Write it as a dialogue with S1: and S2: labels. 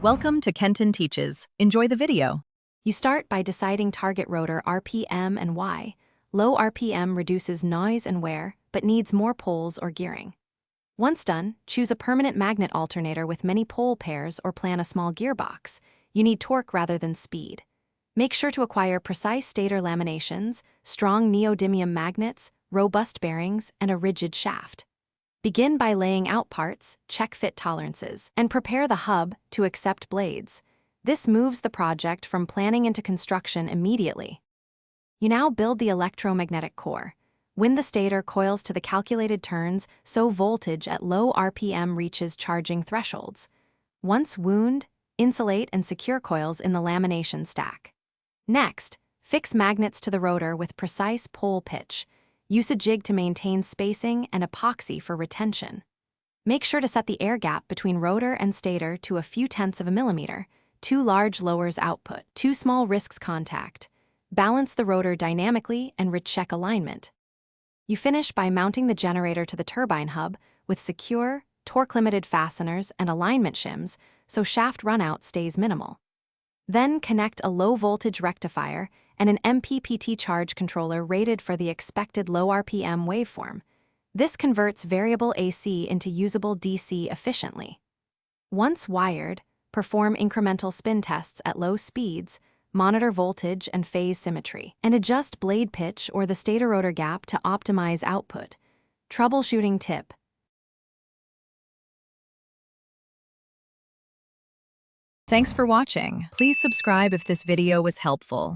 S1: Welcome to Kenton Teaches. Enjoy the video.
S2: You start by deciding target rotor RPM and Y. Low RPM reduces noise and wear, but needs more poles or gearing. Once done, choose a permanent magnet alternator with many pole pairs or plan a small gearbox. You need torque rather than speed. Make sure to acquire precise stator laminations, strong neodymium magnets, robust bearings, and a rigid shaft. Begin by laying out parts, check fit tolerances, and prepare the hub to accept blades. This moves the project from planning into construction immediately. You now build the electromagnetic core. When the stator coils to the calculated turns, so voltage at low RPM reaches charging thresholds. Once wound, insulate and secure coils in the lamination stack. Next, fix magnets to the rotor with precise pole pitch. Use a jig to maintain spacing and epoxy for retention. Make sure to set the air gap between rotor and stator to a few tenths of a millimeter. Too large lowers output, too small risks contact. Balance the rotor dynamically and recheck alignment. You finish by mounting the generator to the turbine hub with secure, torque-limited fasteners and alignment shims so shaft runout stays minimal. Then connect a low-voltage rectifier and an MPPT charge controller rated for the expected low RPM waveform. This converts variable AC into usable DC efficiently. Once wired, perform incremental spin tests at low speeds, monitor voltage and phase symmetry, and adjust blade pitch or the stator-rotor gap to optimize output. Troubleshooting tip:
S1: Thanks for watching. Please subscribe if this video was helpful.